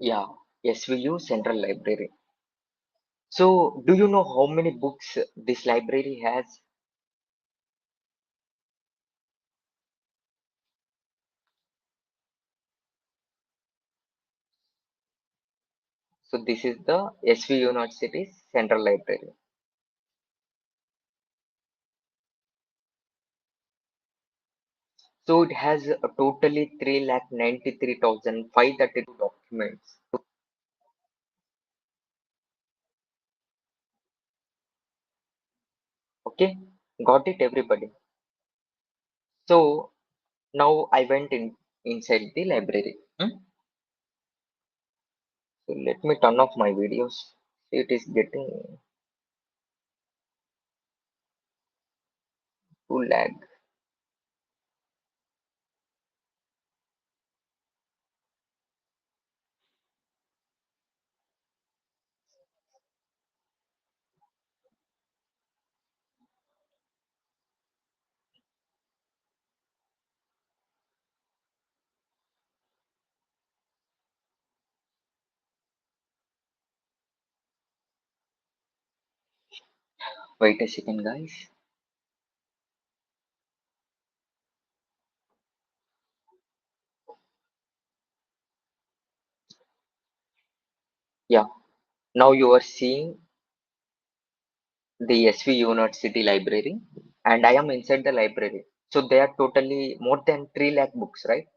Yeah, SVU Central Library. So, do you know how many books this library has? So, this is the SV University's Central Library. So, it has a totally 3,93,532 documents. Okay, got it, everybody. So, now I went inside the library. So, let me turn off my videos. It is getting too lag. Wait a second, guys. Yeah, now you are seeing the SV University library, and I am inside the library. So there are totally more than 3 lakh books, right?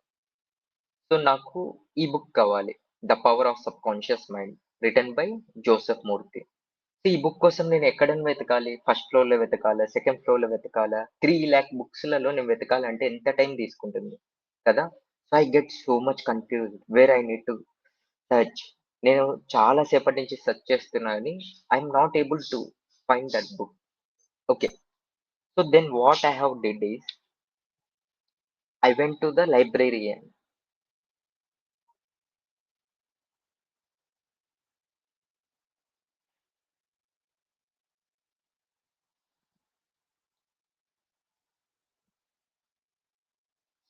So నాకు ఈ book కావాలి, the power of subconscious mind, written by Joseph Murthy. So ఈ book కోసం నేను ఎక్కడ వెతకాలి? First floor లో వెతకాలా, second floor లో వెతకాలా? 3 lakh బుక్స్ లలో నేను వెతకాలంటే ఎంత టైం తీసుకుంటుంది కదా? So I get so much confuse where I need to search. నేను చాలా సేపటి నుంచి సెర్చ్ చేస్తున్నా అని I'm not able to find that book. Okay, so then what I have did is I went to the librarian.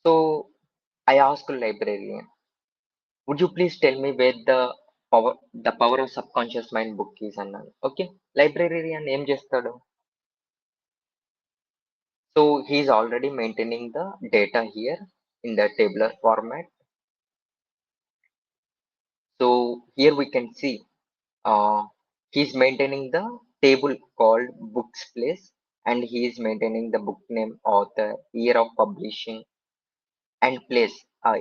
So I asked librarian, would you please tell me where the power of subconscious mind book is అన్నాను. Okay, లైబ్రరీరియన్ ఏం చేస్తాడు? So he's already maintaining the data here in the tabular format. So here we can see he's maintaining the table called books place, and he is maintaining the book name, author, year of publishing, and place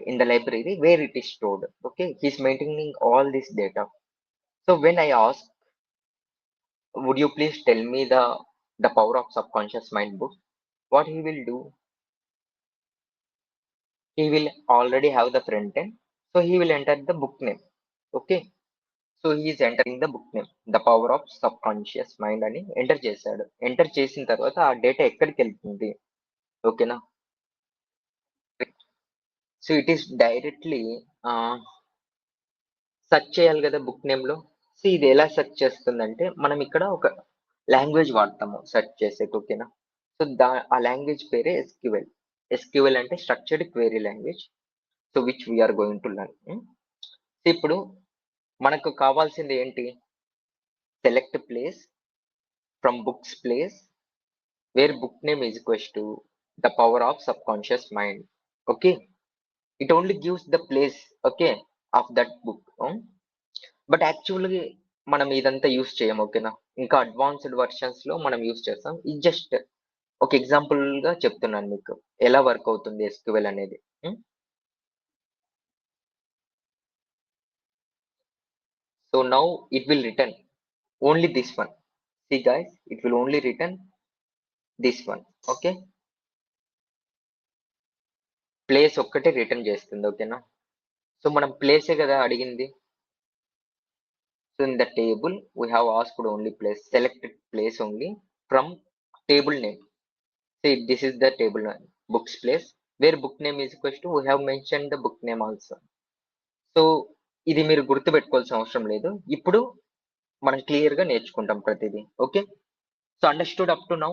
in the library where it is stored. Okay, he's maintaining all this data. So when I ask, would you please tell me the power of subconscious mind book? What he will do? He will already have the front end, so he will enter the book name. Okay, so he is entering the book name, the power of subconscious mind అని enter చేశాడు. Enter చేసిన తర్వాత ఆ data ఎక్కడికి వెళ్తుంది? ఓకేనా? So it is directly search చేయాలి కదా బుక్ నేమ్ లో. సో ఇది ఎలా సెర్చ్ చేస్తుందంటే, మనం ఇక్కడ ఒక లాంగ్వేజ్ వాడతాము సెర్చ్ చేసేకి. ఓకేనా? సో ఆ లాంగ్వేజ్ పేరే ఎస్క్యూఎల్. ఎస్క్యూఎల్ అంటే structured query language. So which we're going to learn. ఇప్పుడు మనకు కావాల్సింది ఏంటి? Select place from books place where book name is equals to the power of subconscious mind. Okay, it only gives the place, okay, of that book. But actually మనం ఇదంతా use చేయం. ఓకేనా? ఇంకా advanced versions లో మనం use చేస్తాం. ఇది just ఒక ఎగ్జాంపుల్ గా చెప్తున్నాను మీకు ఎలా వర్క్ అవుతుంది ఎస్క్యూఎల్ అనేది. So now it will return only this one. See guys, it will only return this one. Okay, place ఒక్కటే రిటర్న్ చేస్తుంది. ఓకేనా? సో మనం ప్లేసే కదా అడిగింది. So in the table we have asked only place, selected place only from table name. See, this is the table name, books place, where book name is equals to we have mentioned the book name also. So ఇది మీరు గుర్తు పెట్టుకోవాల్సిన అవసరం లేదు. ఇప్పుడు మనం clear గా నేర్చుకుంటాం ప్రతిదీ. Okay, so understood up to now?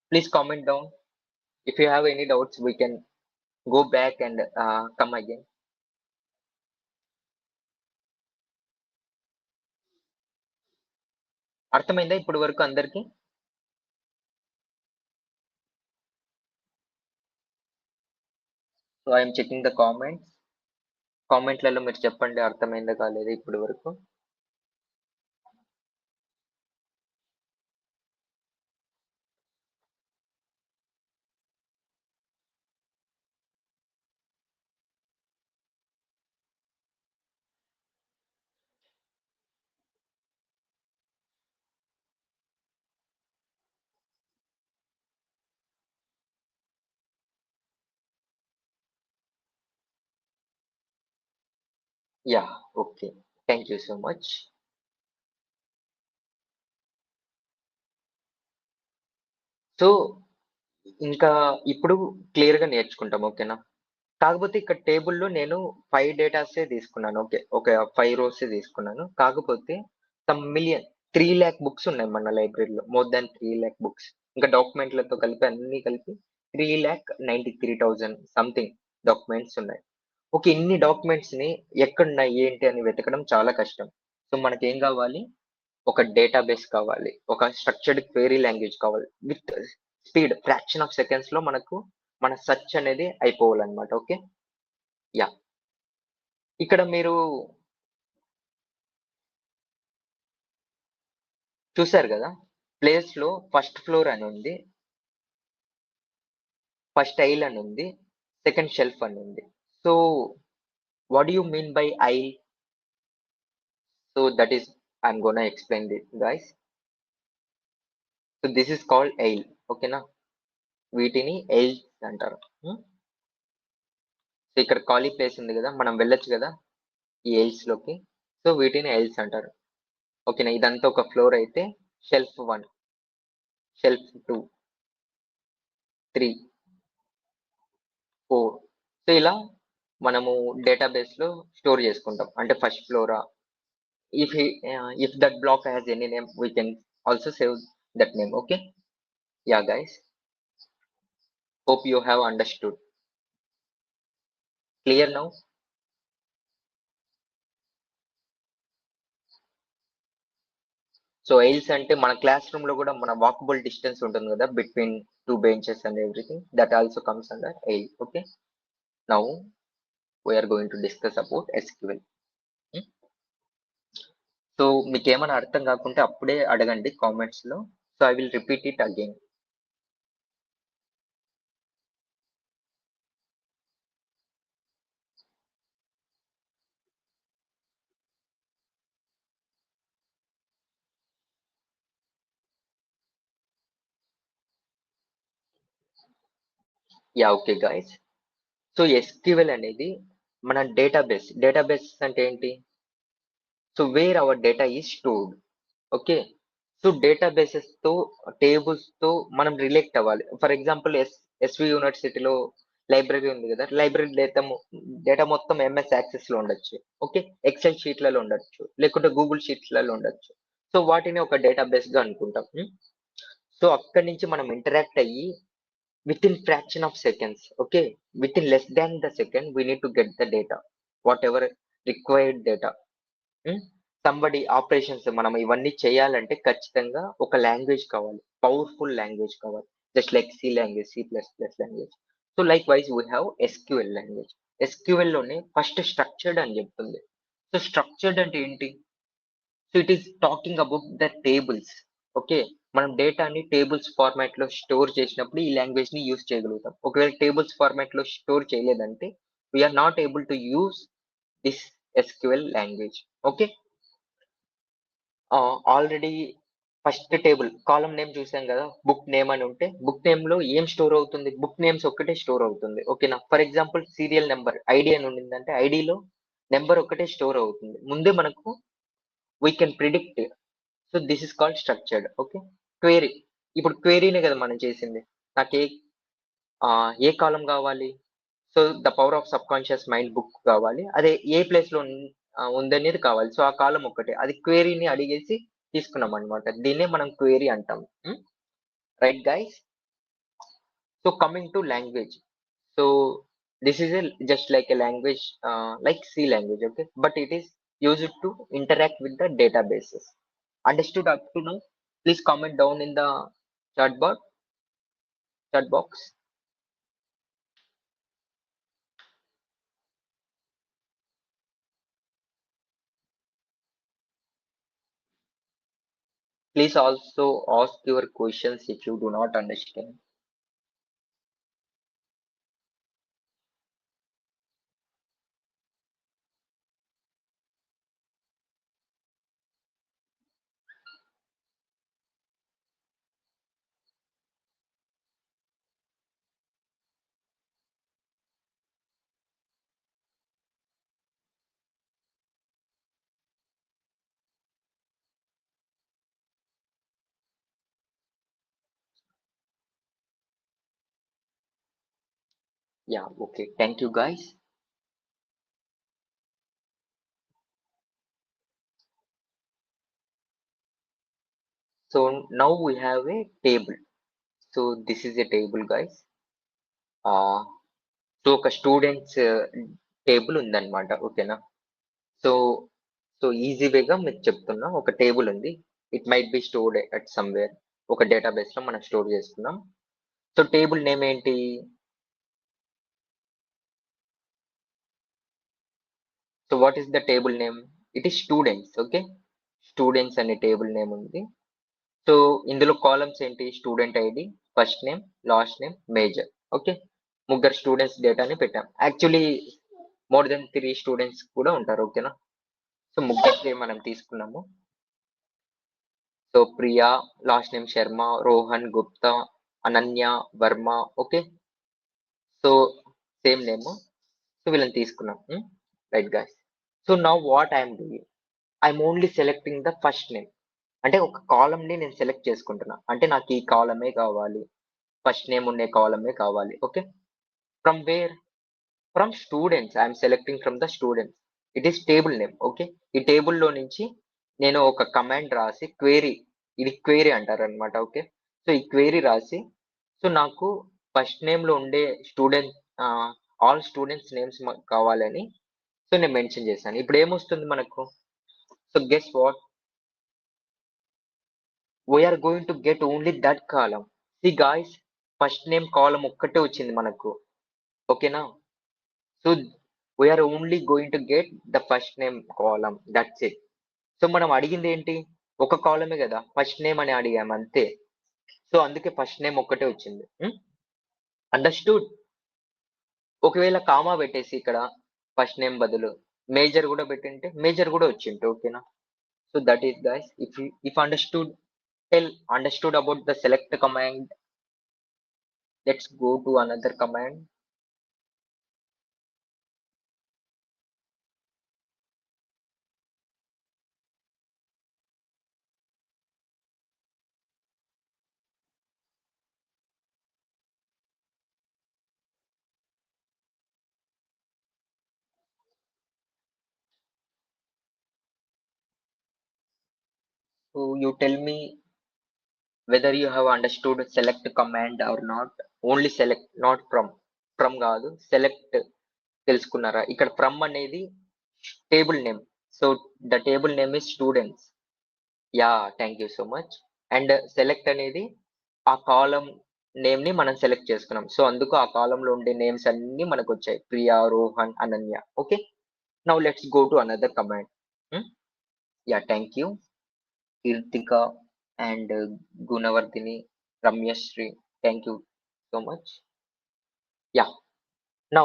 Please comment down. If you have any doubts, we can go back and come again. అర్థమైందా ఇప్పుడు వరకు అందరికి? So I'm checking the comments. కామెంట్లలో మీరు చెప్పండి అర్థమైందా కాలేదా ఇప్పుడు వరకు? Yeah! Okay. Thank you so much. So ఇంకా ఇప్పుడు క్లియర్‌గా నేర్చుకుంటాం. ఓకేనా? కాకపోతే ఇక్కడ టేబుల్‌లో నేను 5 డేటాసే తీసుకున్నాను. ఓకే. ఒక 5 రోసే తీసుకున్నాను. కాకపోతే సమ్ మిలియన్ 3,00,000 బుక్స్ ఉన్నాయి మన లైబ్రరీలో. More than 3,00,000 books. ఇంకా డాక్యుమెంట్‌లతో కలిపి అన్నీ కలిపి 3,93,000 సంథింగ్ డాక్యుమెంట్స్ ఉన్నాయి. ఓకే. ఇన్ని డాక్యుమెంట్స్‌ని ఎక్కడున్నాయి, ఏంటి అని వెతకడం చాలా కష్టం. సో మనకేం కావాలి? ఒక డేటాబేస్ కావాలి. ఒక స్ట్రక్చర్డ్ క్వెరీ లాంగ్వేజ్ కావాలి. విత్ స్పీడ్ ఫ్రాక్షన్ ఆఫ్ సెకండ్స్‌లో మనకు మన సెర్చ్ అనేది అయిపోవాలన్నమాట. ఓకే. యాహ్! ఇక్కడ మీరు చూసారు గదా! ప్లేస్‌లో ఫస్ట్ ఫ్లోర్ అని ఉంది. ఫస్ట్ ఐల్ అని ఉంది. సెకండ్ షెల్ఫ్ అని ఉంది. So what do you mean by I'll? So that is I'm gonna explain this guys. So this is called I'll. ఓకేనా? వీటిని ఎయిల్స్ అంటారు. హ్మ్. సో ఇక్కడ ఖాళీ ప్లేస్ ఉంది గదా! మనం వెళ్ళొచ్చు గదా! ఈ ఎయిల్స్‌లోకి. సో వీటిని ఎయిల్స్ అంటారు. ఓకేనా? ఇదంతా ఒక ఫ్లోర్ అయితే షెల్ఫ్ 1, షెల్ఫ్ 2, 3, 4. సో ఇలా మనము డేటాబేస్‌లో స్టోర్ చేసుకుంటాం. అంటే first flora, if that block has any name, we can also save that name. Okay? Yeah, guys. Hope you have understood. Clear now? So ails అంటే మన క్లాస్ రూమ్‌లో గూడా మన వాకబుల్ డిస్టెన్స్ ఉంటుంది గదా! Between 2 benches and everything. That also comes under aisle. Okay. Now we are going to discuss about SQL. Hmm. So మీకేమైనా అర్థం కాకుంటే అప్పుడే అడగండి కామెంట్స్‌లో. So I will repeat it again. Yeah! Okay guys. So SQL అనేది మన database. Database అంటే ఏంటి? So where our data is stored. Okay. So డేటాబేసెస్‌తో, టేబుల్స్‌తో మనం రిలేట్ అవ్వాలి. ఫర్ ఎగ్జాంపుల్ ఎస్‌వి యూనివర్సిటీలో లైబ్రరీ ఉంది గదా! లైబ్రరీ డేటా మొత్తం ఎంఎస్ యాక్సెస్‌లో ఉండొచ్చు. ఓకే. ఎక్సెల్ షీట్‌లలో ఉండొచ్చు. లేకుంటే గూగుల్ షీట్స్‌లలో ఉండొచ్చు. సో వాటిని ఒక డేటాబేస్‌గా అనుకుంటాం. హ్మ్. సో అక్కడి నుంచి మనం ఇంటరాక్ట్ అయ్యి within fraction of seconds. Okay. Within less than the second we need to get the data. Whatever required data. Hmm. Somebody operations మనం ఇవన్నీ చేయాలంటే ఖచ్చితంగా ఒక లాంగ్వేజ్ కావాలి. పవర్‌ఫుల్ లాంగ్వేజ్ కావాలి. Just like C language, C plus plus language. So likewise we have SQL language. ఎస్‌క్యూఎల్‌లోనే first structured అని చెప్తుంది. సో స్ట్రక్చర్డ్ అంటే ఏంటి? So it is talking about the tables. Okay. మనం డేటాని టేబుల్స్ ఫార్మాట్‌లో స్టోర్ చేసినప్పుడు ఈ లాంగ్వేజ్‌ని యూజ్ చేయగలుగుతాం. ఒకవేళ టేబుల్స్ ఫార్మాట్‌లో స్టోర్ చేయలేదంటే we are not able to use this SQL language. Okay. Already first table column name చూసాం గదా! బుక్ నేమ్ అని ఉంటే, బుక్ నేమ్‌లో ఏం స్టోర్ అవుతుంది? బుక్ నేమ్స్ ఒక్కటే స్టోర్ అవుతుంది. ఓకేనా? For example serial number ID అని ఉండిందంటే ఐడీలో నంబర్ ఒక్కటే స్టోర్ అవుతుంది. ముందే మనకు we can predict. So this is called structured. Okay. Query. ఇప్పుడు క్వెరీనే గదా మనం చేసింది. నాకు ఏ కాలమ్ గావాలి? So the power of subconscious mind book కావాలి. అదే ఏ ప్లేస్‌లో ఉందనేది కావాలి. సో ఆ కాలమ్ ఒక్కటే. అది క్వెరీని అడిగేసి తీసుకున్నామనమాట. దీన్నే మనం క్వెరీ అంటాం. హ్మ్. Right guys? So coming to language. So this is just like a language like C language. Okay. But it is used to interact with the databases. Understood up to now? Please comment down in the chat box. Please also ask your questions if you do not understand. Yeah, okay. Thank you, guys. So now we have a table. So this is a table, guys. So ఒక students table ఉందన్నమాట. ఓకేనా? So so easy వేగా మీకు చెప్తున్నా. ఒక table ఉంది. It might be stored at somewhere. ఒక database లో మనం స్టోర్ చేసుకున్నాం. సో టేబుల్ నేమ్ ఏంటి? So what is the table name? It is students. Okay, students అనే టేబుల్ నేమ్ ఉంది. సో ఇందులో కాలమ్స్ ఏంటి? Student ID, first name, last name, major. Okay, ముగ్గురు స్టూడెంట్స్ డేటాని పెట్టాం. యాక్చువల్లీ మోర్ దెన్ 3 స్టూడెంట్స్ కూడా ఉంటారు. ఓకేనా? సో ముగ్గురికి మనం తీసుకున్నాము. So Priya, last name Sharma, Rohan, Gupta, Ananya, Varma. Okay, so same name. So వీళ్ళని తీసుకున్నాం. Right guys. So now what I'm doing, I'm only selecting the first name. అంటే ఒక కాలమ్ ని నేను సెలెక్ట్ చేసుకుంటున్నా. అంటే నాకు ఈ కాలమే కావాలి, ఫస్ట్ నేమ్ ఉండే కాలమే కావాలి. Okay, from wear? From students. I'm selecting from the students. It is table name. Okay, ఈ టేబుల్ లో నుంచి నేను ఒక కమాండ్ రాసి, క్వేరీ, ఇది క్వేరీ అంటారు అనమాట. ఓకే, సో ఈ క్వేరీ రాసి, సో నాకు ఫస్ట్ నేమ్ లో ఉండే స్టూడెంట్, ఆల్ స్టూడెంట్స్ నేమ్స్ కావాలని సో నేను మెన్షన్ చేశాను. ఇప్పుడు ఏమొస్తుంది మనకు? So guess what, we're going to get only that column. See guys, first name column ఒక్కటే వచ్చింది మనకు. ఓకేనా? So we're only going to get the first name column, that's it. So మనం అడిగింది ఏంటి? ఒక కాలమే కదా, ఫస్ట్ నేమ్ అని అడిగాము అంతే. సో అందుకే ఫస్ట్ నేమ్ ఒక్కటే వచ్చింది. అండర్స్టూడ్? ఒకవేళ కామా పెట్టేసి ఇక్కడ ఫస్ట్ నేమ్ బదులు మేజర్ కూడా పెట్టింటే మేజర్ కూడా వచ్చింటే. ఓకేనా? So that is guys. If understood, tell understood about the select command. Let's go to another command. So you tell me whether you have understood select command or not. Only select, not from. From కాదు, select తెలుసుకున్నారా? ఇక్కడ from అనేది table name. So the table name is students. Yeah, thank you so much. And select అనేది ఆ కాలం name ని మనం select చేసుకున్నాం. So అందుకు ఆ కాలం లో ఉండే నేమ్స్ అన్ని మనకు వచ్చాయి. Priya, Rohan, Ananya. Okay, now let's go to another command. Yeah, thank you Keerthika and Gunavardhini, Ramyasri. Thank you so much. Yeah, now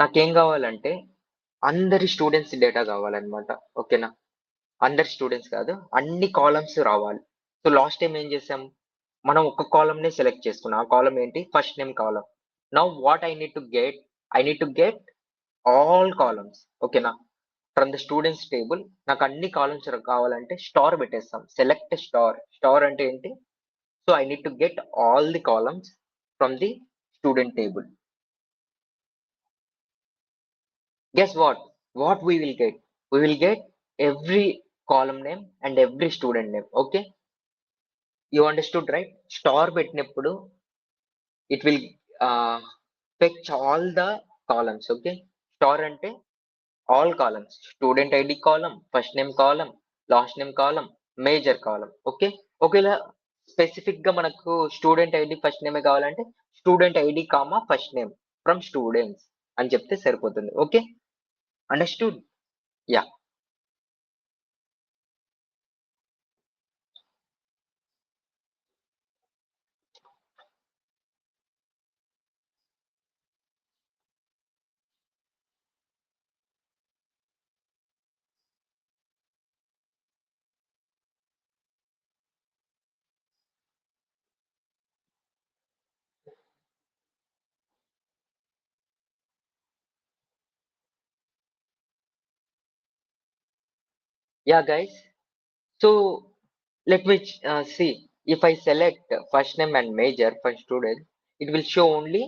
నాకేం కావాలంటే అందరి స్టూడెంట్స్ డేటా కావాలన్నమాట. ఓకేనా? అందరి స్టూడెంట్స్ కాదు, అన్ని కాలమ్స్ రావాలి. సో లాస్ట్ టైం ఏం చేసాం, మనం ఒక కాలమ్ ని సెలెక్ట్ చేసుకున్నాం. ఆ కాలమ్ ఏంటి? First name column. Now what I need to get, I need to get all columns. ఓకేనా? ఫ్రమ్ ద స్టూడెంట్స్ టేబుల్ నాకు అన్ని కాలమ్స్ కావాలంటే స్టార్ పెట్టేస్తాం. Select star. స్టార్ అంటే ఏంటి? So I need to get all the columns from the student table. Guess what? What we will get? We will get every column name and every student name. Okay? You understood, right? Star పెట్టినప్పుడు it will fetch all the columns. Okay? Star అంటే all columns. Student ID column, first name column, last name column, major column. Okay. ఒకవేళ specific గా మనకు student ID first నేమే కావాలంటే student ID comma first name from students అని చెప్తే సరిపోతుంది. Okay. Understood? Yeah! Yeah, guys. So let me see. If I select first name and major for student, it will show only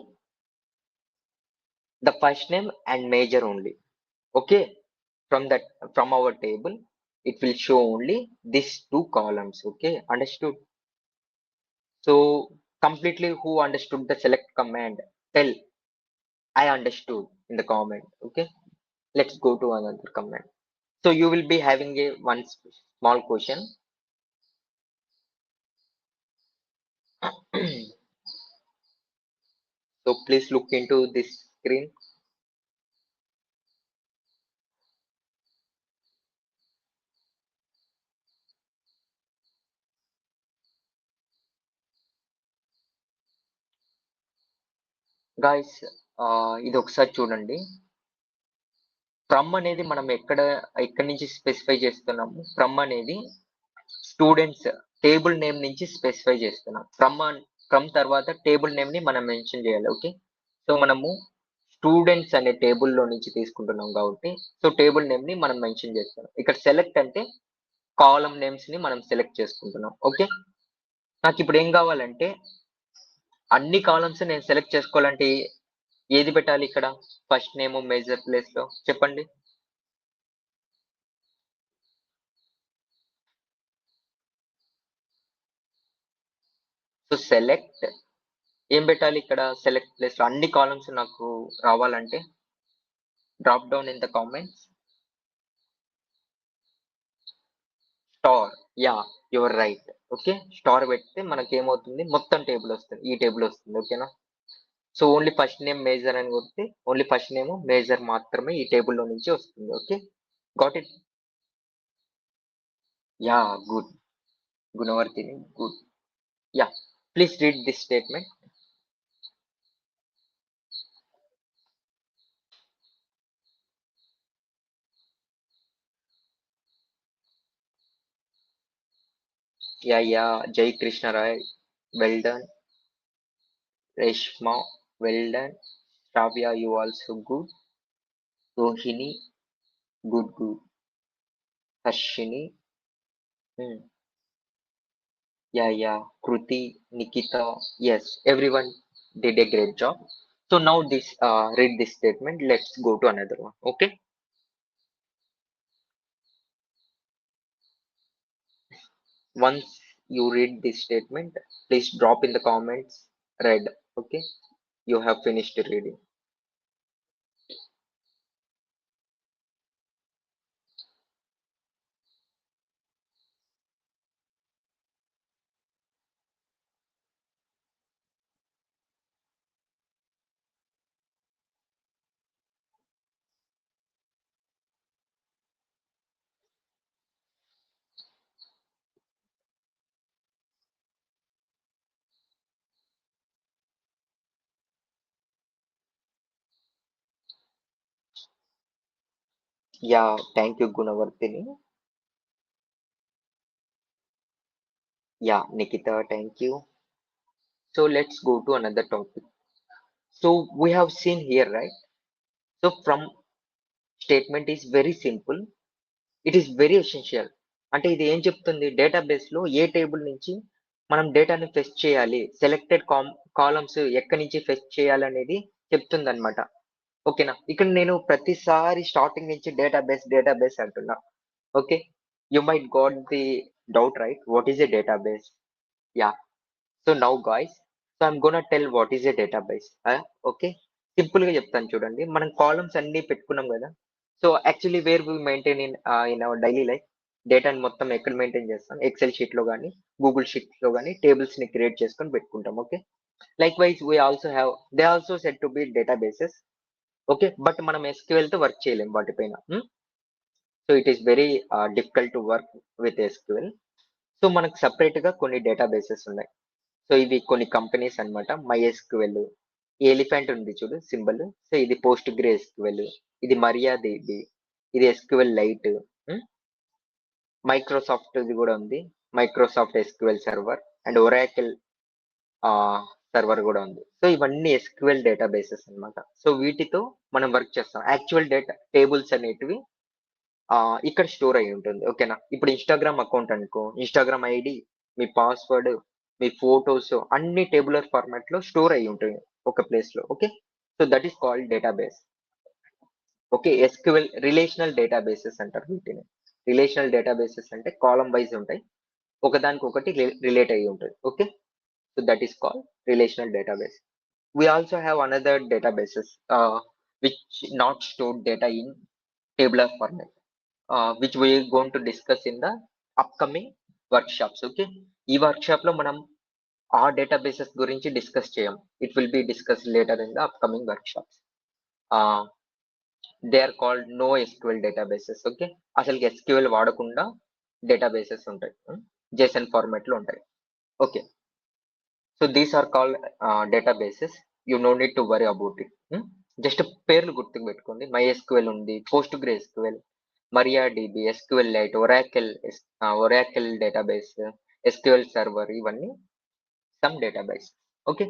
the first name and major only. Okay. From that, from our table, it will show only these two columns. Okay. Understood? So completely who understood the select command, tell I understood in the comment. Okay. Let's go to another command. So you will be having a one small question. So please look into this screen. Guys, ఇది ఒకసారి చూడండి. From అనేది మనం ఎక్కడి నుంచి specify చేస్తున్నాము. From అనేది students table name నుంచి స్పెసిఫై చేస్తున్నాం. ఫ్రమ్ తర్వాత టేబుల్ నేమ్ ని మనం మెన్షన్ చేయాలి. ఓకే. సో మనము స్టూడెంట్స్ అనే టేబుల్‌లో నుంచి తీసుకుంటున్నాం కాబట్టి, సో టేబుల్ నేమ్ ని మనం మెన్షన్ చేస్తున్నాం. ఇక్కడ సెలెక్ట్ అంటే కాలమ్ నేమ్స్ ని మనం సెలెక్ట్ చేసుకుంటున్నాం. ఓకే. నాకిప్పుడు ఏం కావాలంటే అన్ని కాలమ్స్ నేను సెలెక్ట్ చేసుకోవాలంటే ఏది పెట్టాలి ఇక్కడ? ఫస్ట్ నేమ్ మేజర్ ప్లేస్ లో చెప్పండి. సో సెలెక్ట్ ఏం పెట్టాలి ఇక్కడ? సెలెక్ట్ ప్లేస్ లో అన్ని కాలమ్స్ నాకు రావాలంటే drop down in the comments star. Yeah, your right. Okay. Star పెడితే మనకి ఏమవుతుంది? మొత్తం టేబుల్ వస్తుంది. ఈ టేబుల్ వస్తుంది. ఓకేనా? So only first name major అని కొడితే ఓన్లీ ఫస్ట్ నేమ్ మేజర్ మాత్రమే ఈ టేబుల్లో నుంచి వస్తుంది. Okay. Got it? Yeah, good. Gunavarthini, good. Yeah, please read this statement. Yeah, Jai Krishna Rai, well done. Reshma, well done. Shravya, you also good. Rohini, good. Harshini, hmm. Yeah. Kruti, Nikita, yes, everyone did a great job. So now this, read this statement. Let's go to another one. Okay. Once you read this statement, please drop in the comments read. Okay. You have finished reading. Yeah, thank you, Gunavartini. Yeah, Nikita, thank you. So let's go to another topic. So we have seen here, right? So from statement is very simple. It is very essential. అంటే ఇది ఏం చెప్తుంది? Database లో ఏ table నుంచి మనం డేటాని fetch చేయాలి, selected columns ఎక్కడి నుంచి ఫెచ్ చేయాలనేది చెప్తుంది అనమాట. ఓకేనా? ఇక్కడ నేను ప్రతిసారి స్టార్టింగ్ నుంచి డేటాబేస్ అంటున్నా. Okay. You might got the doubt, right? What is a database? Yeah. So now guys, so I'm gonna tell what is a database. Okay. Simple గా చెప్తాను చూడండి. మనం కాలమ్స్ అన్ని పెట్టుకున్నాం కదా. So actually where we maintain in our daily life. డేటాని మొత్తం ఎక్కడ మెయింటైన్ చేస్తాం? ఎక్సెల్ షీట్‌లో గాని, గూగుల్ షీట్స్‌లో గాని టేబుల్స్‌ని క్రియేట్ చేసుకొని పెట్టుకుంటాం. Okay. Likewise they also said to be databases. Okay. But మనం ఎస్‌క్యూఎల్‌తో వర్క్ చేయలేం వాటి పైన. So, it is very difficult to work with SQL. So, మనకు సెపరేట్‌గా కొన్ని డేటాబేసెస్ ఉన్నాయి. సో, ఇవి కొన్ని కంపెనీస్ అన్నమాట. మైఎస్‌క్యూఎల్, ఎలిఫెంట్ ఉంది చూడు సింబల్. సో, ఇది పోస్ట్‌గ్రేస్‌క్యూఎల్, ఇది మరియాడిబి, ఇది ఎస్‌క్యూఎల్ లైట్. హ్మ్. మైక్రోసాఫ్ట్‌ది గూడా ఉంది. Microsoft SQL server and Oracle server గూడా ఉంది. సో, ఇవన్నీ ఎస్‌క్యూఎల్ డేటాబేసెస్ అన్నమాట. సో, వీటితో మనం వర్క్ చేస్తాం. యాక్చువల్ డేటా టేబుల్స్ అనేటివి ఇక్కడ స్టోర్ అయ్యి ఉంటుంది. ఓకేనా? ఇప్పుడు ఇన్‌స్టాగ్రామ్ అకౌంట్ అనుకో, ఇన్‌స్టాగ్రామ్ ఐడీ, మీ పాస్‌వర్డ్, మీ ఫోటోస్ అన్ని టేబులర్ ఫార్మాట్‌లో స్టోర్ అయ్యి ఉంటాయి ఒక ప్లేస్‌లో. Okay. So, that is called database. Okay. SQL relational databases అంటారు వీటిని. రిలేషనల్ డేటాబేసెస్ అంటే కాలమ్ వైస్ ఉంటాయి. ఒకదానికొకటి రిలేట్ అయ్యి ఉంటది. Okay. So, that is called relational database. We also have another databases which not stored data in tabular format, which we are going to discuss in the upcoming workshops. Okay. ఈ workshop లో మనం ఆ databases గురించి discuss చేయం. It will be discuss later in the upcoming workshops. They are called no SQL databases. Okay. అసలు SQL వాడకుండా databases ఉంటాయి. JSON format లో ఉంటాయి. Okay. So these are called databases. You know need to worry about it. Just పేర్లు గుర్తుకు పెట్టుకోండి. MySQL ఉంది, PostgreSQL, MariaDB, SQLite, Oracle database, SQL server ఇవన్నీ some database. Okay.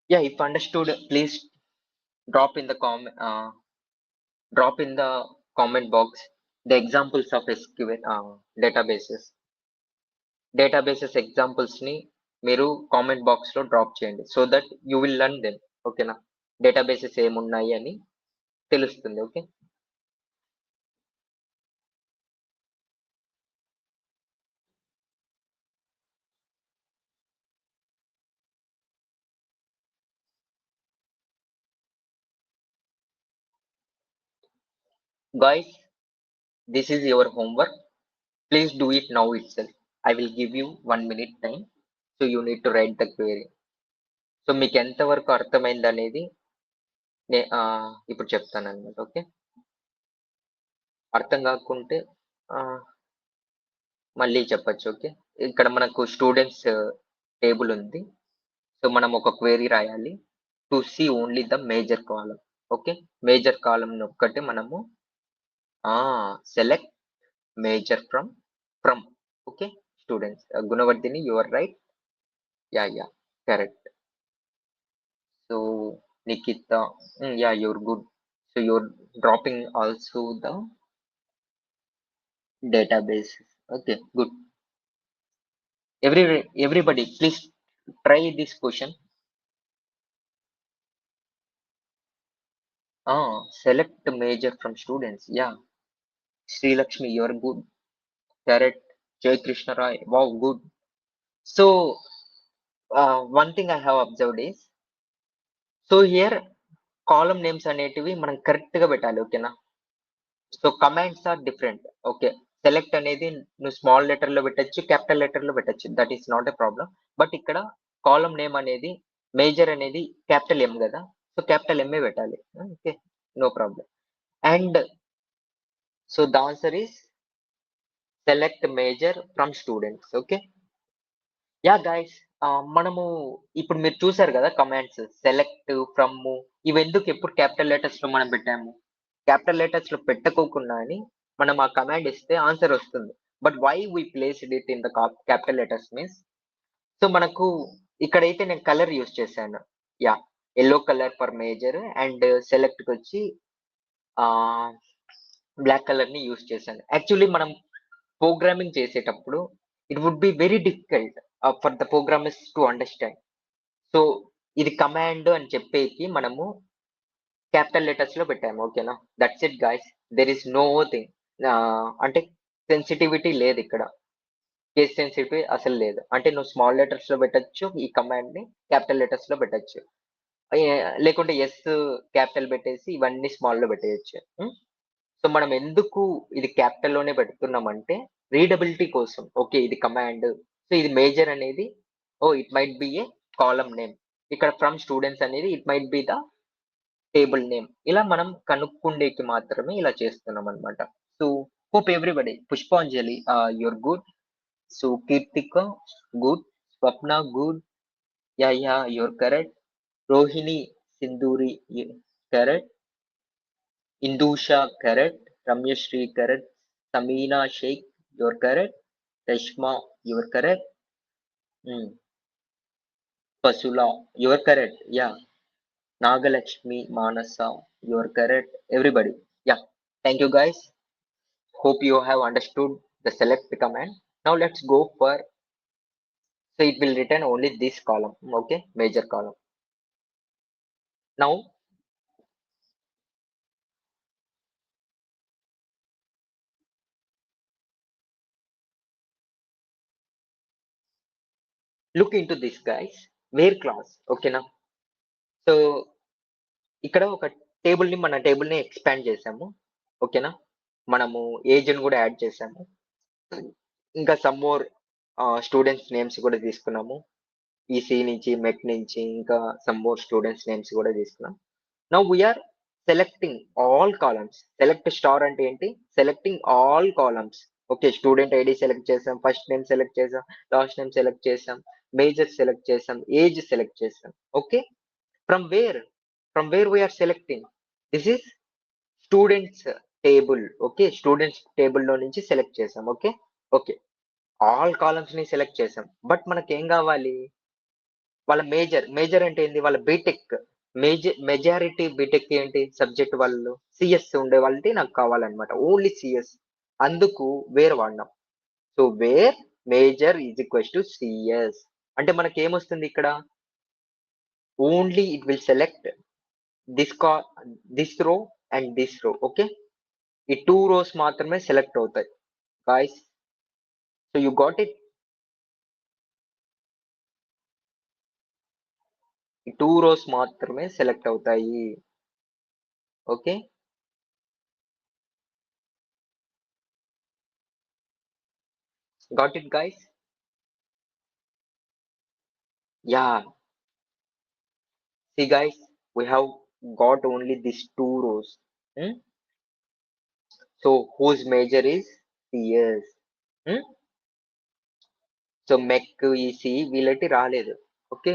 Yeah, if understood, please drop in the drop in the comment box the examples of SQL databases. Databases examples ని మీరు comment box లో drop చేయండి. So that you will learn them. ఓకేనా? Databases ఏమున్నాయి అని తెలుస్తుంది. Okay. Guys, this is your homework. Please do it now itself. I will give you 1 minute time. So you need to write the query. So మీకు ఎంతవరకు అర్థమైంది అనేది ఇప్పుడు చెప్తాను అనమాట. ఓకే. అర్థం కాకుంటే మళ్ళీ చెప్పొచ్చు. ఓకే. ఇక్కడ మనకు స్టూడెంట్స్ టేబుల్ ఉంది. సో మనం ఒక క్వెరీ రాయాలి. To see only the major column. Okay. Major column ఒక్కటే మనము select major from. Okay. Students Gunavardhini you are right. Yeah correct. So Nikita, yeah, you're good. So you're dropping also the database. Okay, good. Everybody, please try this question. Select the major from students. Yeah, Sri Lakshmi, you're good. Correct. Jay Krishna Rai, wow, good. So one thing I have observed is, so here column names అనేటివి మనం correct గా పెట్టాలి. ఓకేనా? So commands are different. Okay. Select అనేది నువ్వు small letter లో పెట్టొచ్చు, capital letter లో పెట్టొచ్చు. That is not a problem. But ఇక్కడ కాలమ్ నేమ్ అనేది మేజర్ అనేది క్యాపిటల్ ఎం కదా. సో క్యాపిటల్ ఎంఏ పెట్టాలి. Okay. No problem. And so the answer is select major from students. Okay. Yeah guys, మనము ఇప్పుడు మీరు చూసారు కదా కమాండ్స్ సెలెక్ట్, ఫ్రమ్, ఇవెందుకు ఎప్పుడు క్యాపిటల్ లెటర్స్ లో మనం పెట్టాము? క్యాపిటల్ లెటర్స్ లో పెట్టుకోకుండా అని మనం ఆ కమాండ్ ఇస్తే ఆన్సర్ వస్తుంది. But why we placed it in the capital letters means, so మనకు ఇక్కడైతే నేను కలర్ యూస్ చేశాను. Yeah, yellow colour for major and select కి వచ్చి బ్లాక్ కలర్ ని యూస్ చేశాను. యాక్చువల్లీ మనం ప్రోగ్రామింగ్ చేసేటప్పుడు it would be very difficult for the programmers to understand. So ఇది కమాండ్ అని చెప్పేకి మనము క్యాపిటల్ లెటర్స్ లో పెట్టాము. ఓకేనా? That's it guys. There is no thing. అంటే సెన్సిటివిటీ లేదు ఇక్కడ. కేస్ సెన్సిటివిటీ అసలు లేదు. అంటే నువ్వు స్మాల్ లెటర్స్ లో పెట్టొచ్చు ఈ కమాండ్ ని, క్యాపిటల్ లెటర్స్ లో పెట్టొచ్చు. లేకుంటే ఎస్ క్యాపిటల్ పెట్టేసి ఇవన్నీ స్మాల్ లో పెట్టేయచ్చు. సో మనం ఎందుకు ఇది క్యాపిటల్ లోనే పెడుతున్నామంటే రీడబిలిటీ కోసం. ఓకే, ఇది కమాండ్. సో ఇది మేజర్ అనేది it might be A column name. ఇక్కడ ఫ్రమ్ స్టూడెంట్స్ అనేది it might be the table name. ఇలా మనం కనుక్కుండేకి మాత్రమే ఇలా చేస్తున్నాం అనమాట. సో హోప్ ఎవ్రీబడి పుష్పాంజలి you're good. So Keerthika good. Swapna good. Yeah your correct. Rohini Sindhuri correct. Indusha correct. Ramyashri correct. Samina Sheikh, you're correct. Reshma, you're correct. Hmm. Pasula, you're correct. Yeah. Nagalakshmi, Manasa, you're correct. Everybody. Yeah. Thank you guys. Hope you have understood the select command. Now let's go for, so it will return only this column. Okay. Major column. Now look into this guys. Where class. Okay now. So ఇక్కడ ఒక మన table ని expand చేసాము. ఓకేనా, మనము age ని కూడా add చేసాము. ఇంకా సమ్ మోర్ స్టూడెంట్స్ నేమ్స్ కూడా తీసుకున్నాము. ఈసీ నుంచి, మెక్ నుంచి, ఇంకా సమ్ మోర్ స్టూడెంట్స్ నేమ్స్ కూడా తీసుకున్నాం. Now we're selecting all columns. Select star అంటే ఏంటి? Selecting all columns. Okay, student ID select చేసాం, ఫస్ట్ నేమ్ సెలెక్ట్ చేసాం, లాస్ట్ నేమ్ సెలెక్ట్ చేసాం, మేజర్ సెలెక్ట్ చేసాం, ఏజ్ సెలెక్ట్ చేసాం. Okay, from where we are selecting? This is students table. Okay, students table లో నుంచి select చేసాం. Okay okay, all columns ని select చేసాం. బట్ మనకి ఏం కావాలి? వాళ్ళ మేజర్ అంటే ఏంది? వాళ్ళ బీటెక్ మెజారిటీ బీటెక్ ఏంటి సబ్జెక్ట్? వాళ్ళు సిఎస్ ఉండే వాళ్ళకి నాకు కావాలన్నమాట, ఓన్లీ సిఎస్. అందుకు వేర్ వాడినాం. So where major is equals to CS అంటే మనకి ఏమొస్తుంది ఇక్కడ? Only it will select this row and this row. Okay, ఈ 2 rows మాత్రమే సెలెక్ట్ అవుతాయి guys. So you got it. ఈ 2 rows మాత్రమే సెలెక్ట్ అవుతాయి. Okay, got it guys. Yeah, see guys, we have got only these 2 rows. hmm? So whose major is CS. hmm? So mech EC వీళ్ళకి రాలేదు. Okay,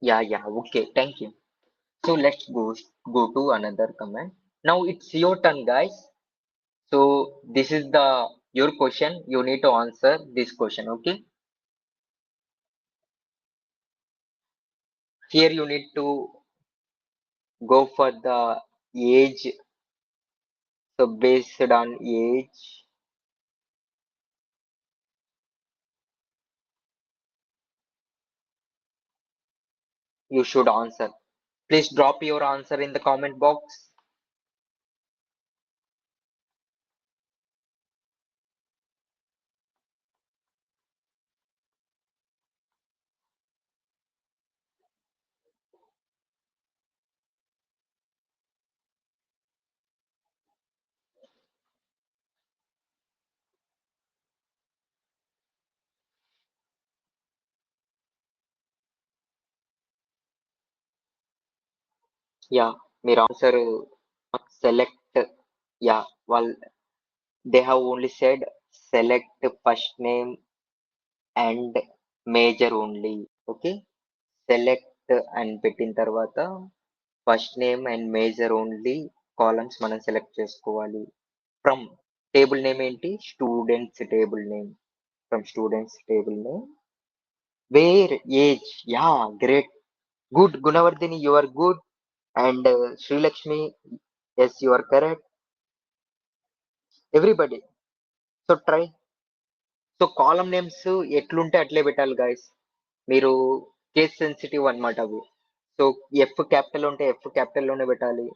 yeah, okay, thank you. So let's go to another command. Now it's your turn guys. So this is the your question. You need to answer this question. Okay. Here you need to go for the age. So based on age, you should answer. Please drop your answer in the comment box. Yeah, your answer select. Yeah, well, they have only said select first name and major only. Okay, select and పెట్టిన తర్వాత first name and major only columns మనం select చేసుకోవాలి. From table name ఏంటి? Students table name. From students table name. Where age. Yeah, great, good. Gunavardhini, you are good. And Srilakshmi, yes you are correct. Everybody, so try. So column names ఎట్లుంటే అట్లే పెట్టాలి guys. మీరు case sensitive అన్నమాట అవి. So F capital ఉంటే F capital లోనే పెట్టాలి.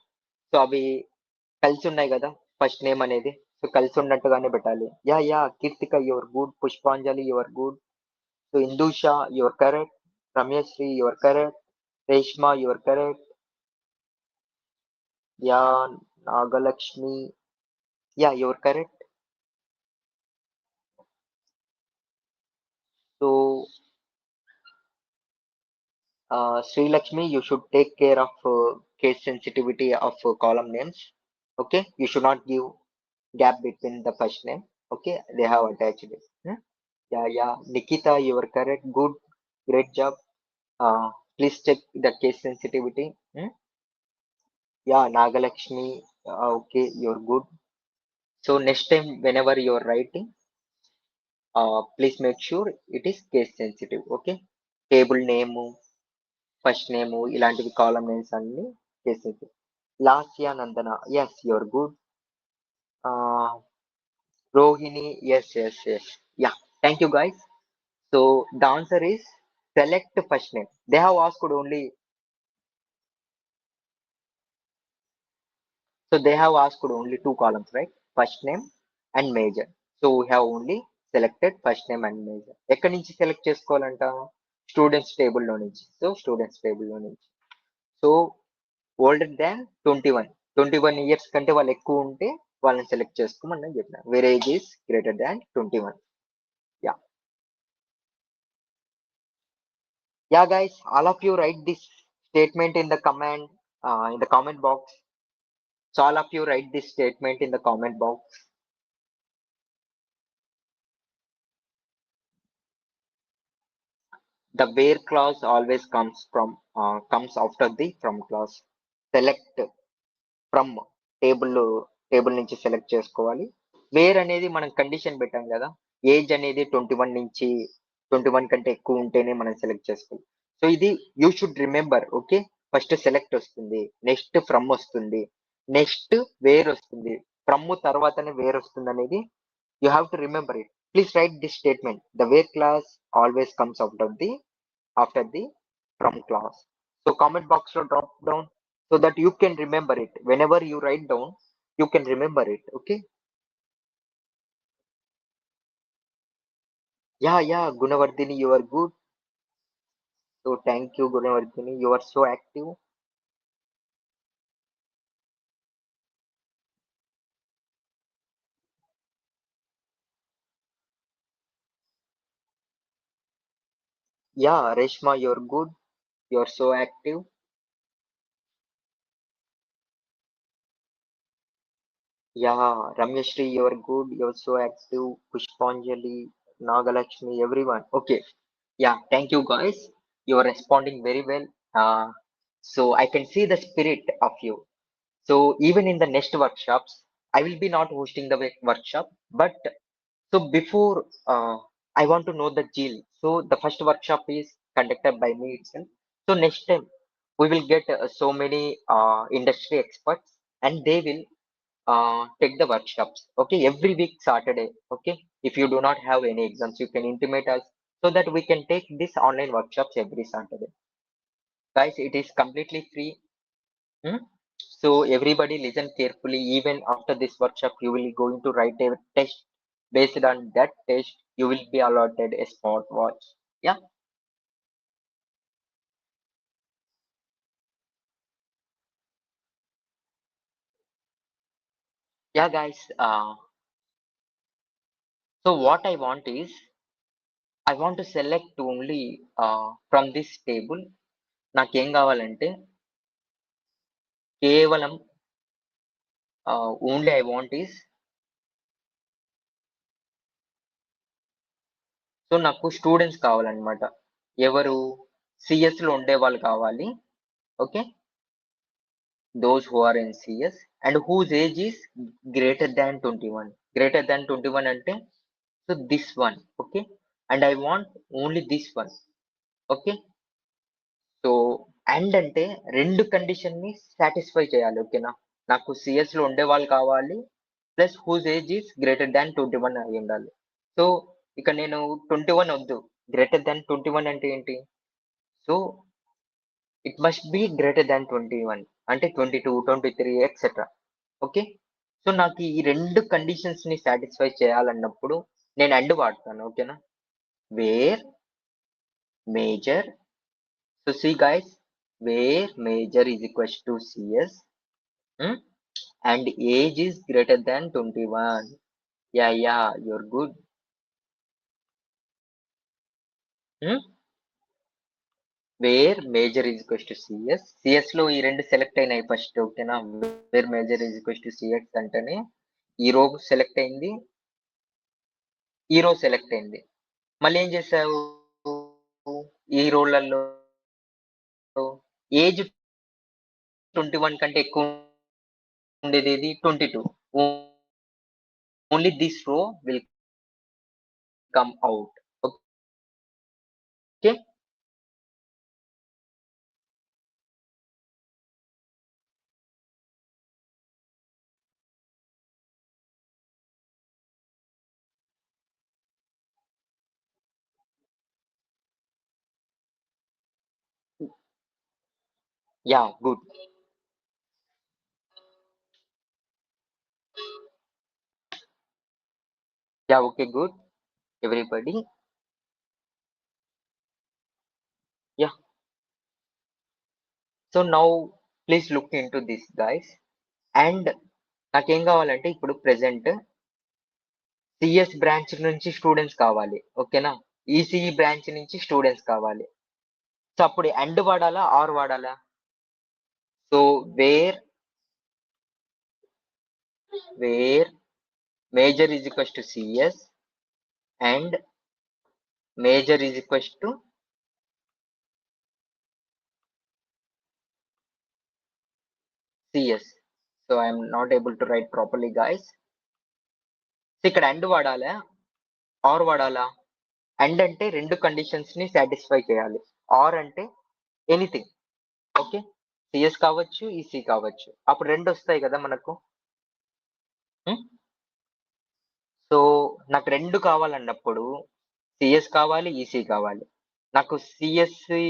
So అవి కలిసి ఉన్నాయి కదా ఫస్ట్ నేమ్ అనేది. సో కలిసి ఉన్నట్టుగానే పెట్టాలి. Yeah Keerthika you're good, Pushpanjali you're good, so Indusha you're correct, Ramyasri you're correct, Reshma you're correct, yeah Nagalakshmi you're correct. So Sri Lakshmi, you should take care of case sensitivity of column names. Okay, you should not give gap between the first name. Okay, they have attached it. Yeah. Nikita, you are correct. Good, great job. Please check the case sensitivity. Yeah, Nagalakshmi. Okay, you're good. So next time, whenever you are writing, please make sure it is case sensitive. Okay, table name, first name ఇలాంటివి column names అన్ని చేసేది. Lasya Nandana, yes your good. Rohini, yes. Yeah, thank you guys. So the answer is select first name. They have asked only, so they have asked only two columns, right? First name and major. So we have only selected first name and major. ఎక్కడి నుంచి select చేసుకోవాలంట? Students table లో నుంచి. So students table లో నుంచి. So older than 21 years కంటే వాళ్ళు ఎక్కువ ఉంటే వాళ్ళని సెలెక్ట్ చేసుకోమని నేను చెప్పిన. Wear age is greater than 21. Yeah guys, all of you right this statement in the comment box. So all of you write this statement in the comment box. The where clause always comes after the from clause. Select from table నుంచి select చేసుకోవాలి. Wear అనేది మనం condition పెట్టాం కదా, age అనేది 21 నుంచి 21 కంటే ఎక్కువ ఉంటేనే మనం సెలెక్ట్ చేసుకోవాలి. సో ఇది you should remember. Okay, first select వస్తుంది, నెక్స్ట్ ఫ్రమ్ వస్తుంది, నెక్స్ట్ వేర్ వస్తుంది, ఫ్రమ్ తర్వాతనే వేర్ వస్తుంది అనేది you have to remember it. Please right this statement. The wear class always comes after the from class. So comment box to drop down so that you can remember it. Whenever you write down, you can remember it. Okay. Yeah, Gunavardhini, you are good. So thank you, Gunavardhini. You are so active. Yeah, Reshma, you're good. You're so active. Yeah, Ramyashri, you're good. You're so active. Pushpanjali, Nagalakshmi, everyone. Okay. Yeah, thank you guys. You're responding very well. So I can see the spirit of you. So even in the next workshops, I will be not hosting the workshop, but so before I want to know the deal. So the first workshop is conducted by me itself. So next time we will get so many industry experts, and they will take the workshops. Okay, every week Saturday. Okay, if you do not have any exams, you can intimate us so that we can take this online workshops every Saturday. Guys, it is completely free. So everybody listen carefully. Even after this workshop, you will going to write a test. Based on that test, you will be allotted a smartwatch. Yeah. Yeah, guys. So what I want is, I want to select only from this table. నాకేం కావాలంటే కేవలం only I want is, so నాకు students కావాలన్నమాట. ఎవరు? CS లో ఉండే వాళ్ళు కావాలి. Okay, those who are in CS and whose age is greater than 21. Greater than 21 ante, so this one. Okay, and I want only this one. Okay, so and అంటే రెండు condition ని satisfy చేయాలి. ఓకేనా, నాకు సిఎస్ లో ఉండే వాళ్ళు కావాలి, plus whose age is greater than 21 అయి ఉండాలి. సో ఇక నేను 21 వద్దు, గ్రేటర్ దాన్ 21 అంటే ఏంటి? So it must be greater than 21 అంటే 22, 23 ఎక్సెట్రా. ఓకే. సో నాకు ఈ 2 కండిషన్స్ ని సాటిస్ఫై చేయాలన్నప్పుడు నేను అండ్ వాడతాను. ఓకేనా? Where major, so see guys, where major is equals to CS and age is greater than 21. Yeah, you're good. Where major is equals to CS. CS లో ఈ 2 select అయినాయి first. ఓకేనా? Where major is equals to CS అంటేనే ఈ రో select అయింది, ఈ రో సెలెక్ట్ అయింది. మళ్ళీ ఏం చేసావు? ఈ రోలలో ఏజ్ 21 కంటే ఎక్కువ ఉండేది ఏది? 22. ఓన్లీ దిస్ రో will come out. Okay. Yeah, good. Yeah, okay, good. Everybody. Yeah. So now please look into this guys. And నాకేం కావాలంటే ఇప్పుడు ప్రెజెంట్ సిఎస్ బ్రాంచ్ నుంచి స్టూడెంట్స్ కావాలి. ఓకేనా? ఈసీఈ బ్రాంచ్ నుంచి స్టూడెంట్స్ కావాలి. సో అప్పుడు అండ్ వాడాలా, ఆర్ వాడాలా? So where major is equals to CS and major is equals to CS. So I'm not able to right properly guys. ఇక్కడ and వాడాలా, ఆర్ వాడాలా? అండ్ అంటే 2 కండిషన్స్ ని సాటిస్ఫై చేయాలి. ఆర్ అంటే ఎనీథింగ్. ఓకే. సిఎస్ కావచ్చు, EC కావచ్చు. అప్పుడు 2 వస్తాయి కదా మనకు. సో నాకు 2 కావాలన్నప్పుడు సిఎస్ కావాలి, ఈసీ కావాలి. నాకు సిఎస్సి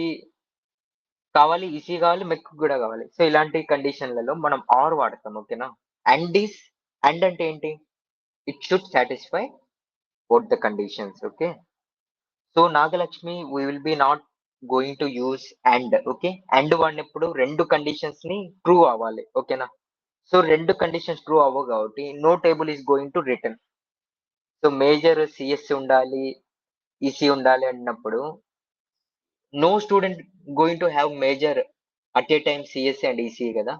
కావాలి, ఈసీ కావాలి, మెక్ కూడా కావాలి. సో ఇలాంటి కండిషన్లలో మనం ఆర్ వాడతాం. ఓకేనా? అండ్ అంటే ఏంటి? It should satisfy both the conditions. Okay. So Nagalakshmi we will be not going to use and. Okay. And వాడినప్పుడు 2 కండిషన్స్ ని ట్రూ అవ్వాలి. ఓకేనా? సో 2 కండిషన్స్ ట్రూ అవ్వవు కాబట్టి no table is going to return. So major CSC ఉండాలి, EC ఉండాలి అన్నప్పుడు no student going to have major at a time CSC and ECE కదా.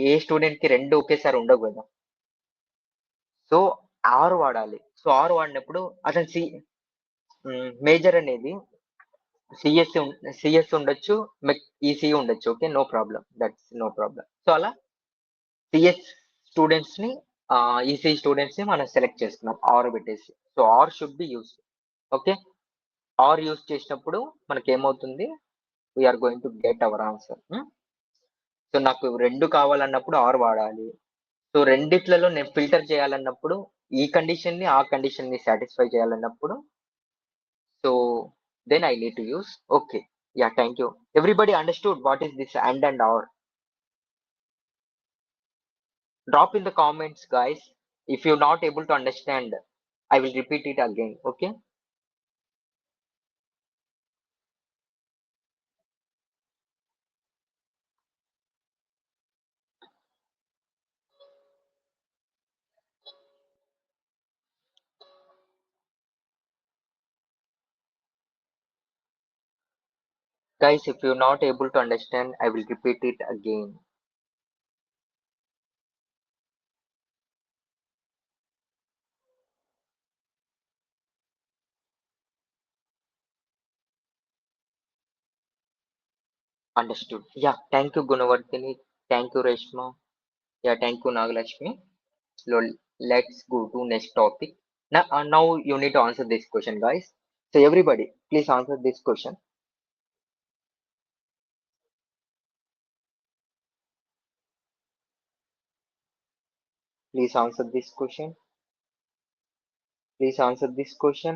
ఏ స్టూడెంట్ కి 2 ఒకేసారి ఉండవు కదా. సో ఆర్ వాడాలి. సో ఆర్ వాడినప్పుడు అతను మేజర్ అనేది సిఎస్ ఉండొచ్చు, ఈసీఈ ఉండొచ్చు. Okay, no problem, that's no problem. So అలా సిఎస్ స్టూడెంట్స్ ని ఈసీఈ స్టూడెంట్స్ ని మనం సెలెక్ట్ చేసుకున్నాం ఆర్ పెట్టేసి. So are should be use. Okay. Or use చేసినప్పుడు మనకి ఏమవుతుంది? We're going to get our answer. So నాకు 2 కావాలన్నప్పుడు ఆర్ వాడాలి. సో రెండిట్లలో నేను ఫిల్టర్ చేయాలన్నప్పుడు ఈ కండిషన్ ని, ఆ కండిషన్ ని సాటిస్ఫై చేయాలన్నప్పుడు so then I need to use. Okay. Yeah, thank you. Everybody understood what is this and or? Drop in the comments, guys. If you're not able to understand, I will repeat it again. Okay. Guys, if you're not able to understand, I will repeat it again. Understood. Yeah, thank you, Gunavardhini. Thank you, Reshma. Yeah, thank you, Nagalakshmi. So let's go to next topic. Now you need to answer this question, guys. So everybody, please answer this question. Please answer this question. Please answer this question.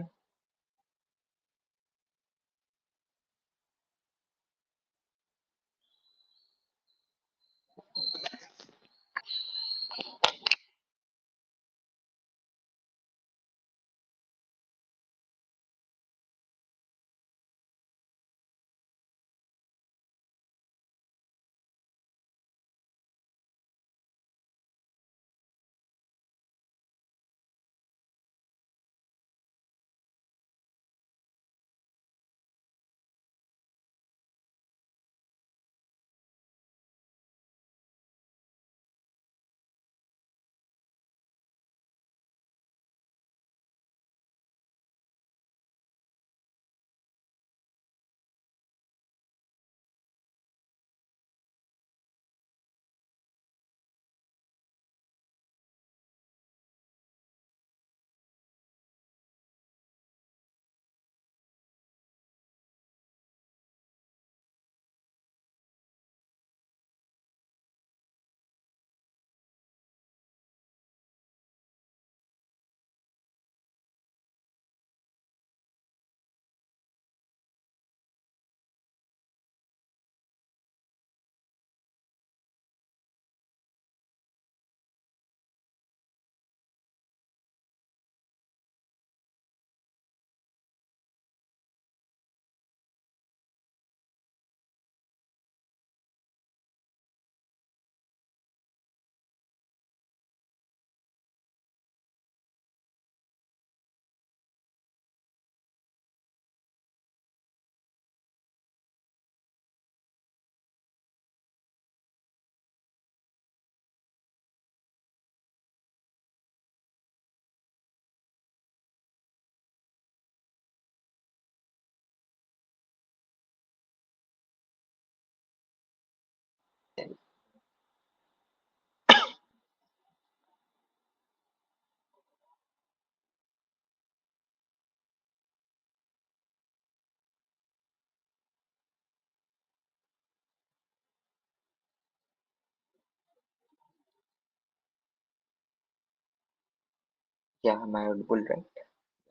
Yeah, am I audible, right?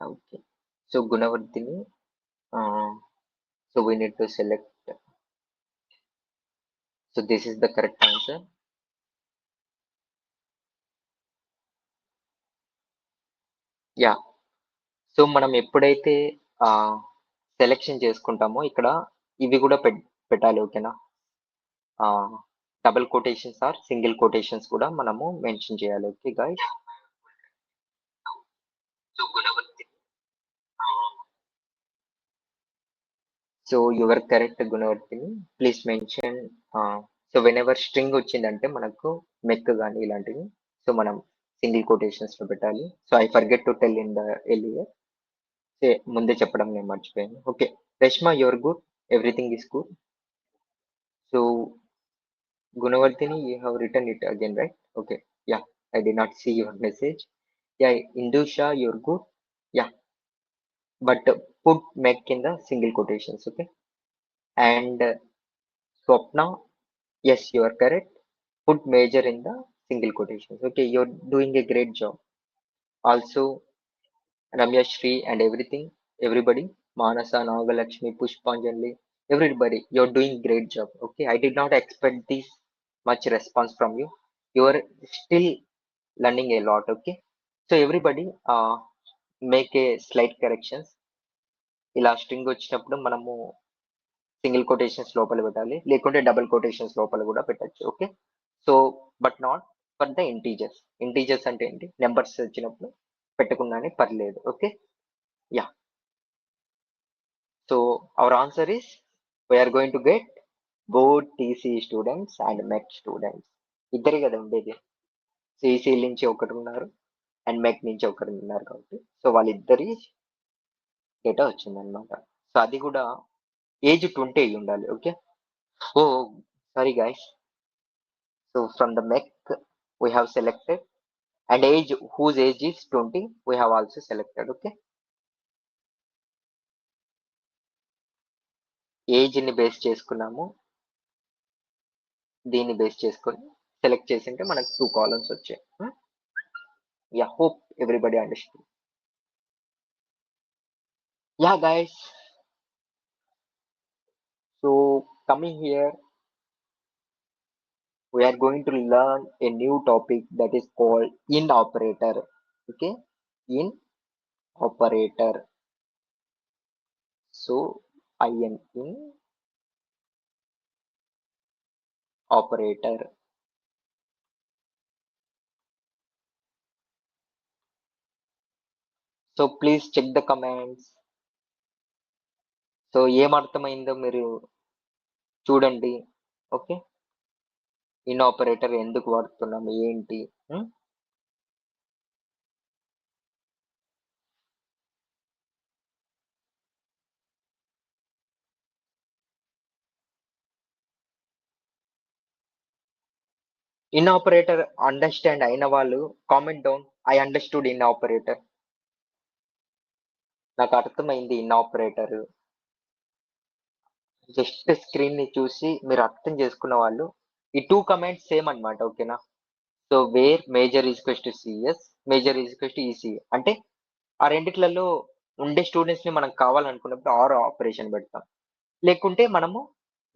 Okay. So Gunavardhini, so we need to select. So this is the correct answer. Yeah. So మనం ఎప్పుడైతే selection చేసుకుంటామో ఇక్కడ ఇవి కూడా పెట్టాలి, ఓకేనా? Double quotations or single quotations కూడా మనము మెన్షన్ చేయాలి. Okay guys. So your correct Gunavarthini. Please mention. So whenever string వచ్చిందంటే మనకు మెక్ కానీ ఇలాంటివి, సో మనం సింగిల్ కొటేషన్స్ లో పెట్టాలి. So I forget to tell in the earlier. ముందే చెప్పడం నేను మర్చిపోయాను. Okay Rashma, your good, everything is good. So Gunavardhini, you have written it again, right? Okay. Yeah, I did not see your message. Yeah, Indusha, you're good. Yeah, but put Mac in the single quotations, okay? And Swapna, yes, you are correct. Put major in the single quotations. Okay, you're doing a great job. Also, Ramya Shri and everybody, Manasa, Nagalakshmi, Pushpanjali, everybody, you're doing great job. Okay, I did not expect this much response from you. You are still learning a lot. Okay, so everybody, make a slight corrections. ఇలా string వచ్చినప్పుడు మనము single quotations లోపల పెట్టాలి, లేకుంటే double quotations లోపల కూడా పెట్టచ్చు. Okay, so but not for the integers. Integers అంటే ఏంటి? నెంబర్స్ వచ్చినప్పుడు పెట్టకుండానే పర్లేదు. Okay, yeah. So our answer is we're going to get both TC students and mech students. ఇద్దరే కదా ఉండేది. సిఈసి నుంచి ఒకటి ఉన్నారు అండ్ మెక్ నుంచి ఒకరు ఉన్నారు కాబట్టి సో వాళ్ళిద్దరి డేటా వచ్చిందనమాట. సో అది కూడా ఏజ్ 20 అయి ఉండాలి. Okay. Oh sorry guys. So from the mech we have selected and age whose age is 20 we have also selected. Okay, age ని బేస్ చేసుకున్నాము, దీన్ని బేస్ చేసుకొని సెలెక్ట్ చేసింటే మనకు 2 కాలమ్స్ వచ్చాయి. Yeah, hope everybody understand. Yeah guys, so coming here we are going to learn a new topic that is called in operator. Okay, in operator. So in operator. So please check the comments. So ఏమర్థమైందో మీరు చూడండి. Okay, in operator ఎందుకు వాడుతున్నాము ఏంటి? In operator understand అయిన వాళ్ళు comment down, I understood in operator. నాకు అర్థమైంది ఇన్ ఆపరేటర్. జస్ట్ స్క్రీన్ ని చూసి మీరు అర్థం చేసుకున్న వాళ్ళు ఈ 2 కమెంట్స్ సేమ్ అన్నమాట. ఓకేనా? So where major is equals to CS, major is equals to EC అంటే ఆ రెండిట్లలో ఉండే స్టూడెంట్స్ ని మనం కావాలనుకున్నప్పుడు ఆర్ ఆపరేషన్ పెడతాం. లేకుంటే మనము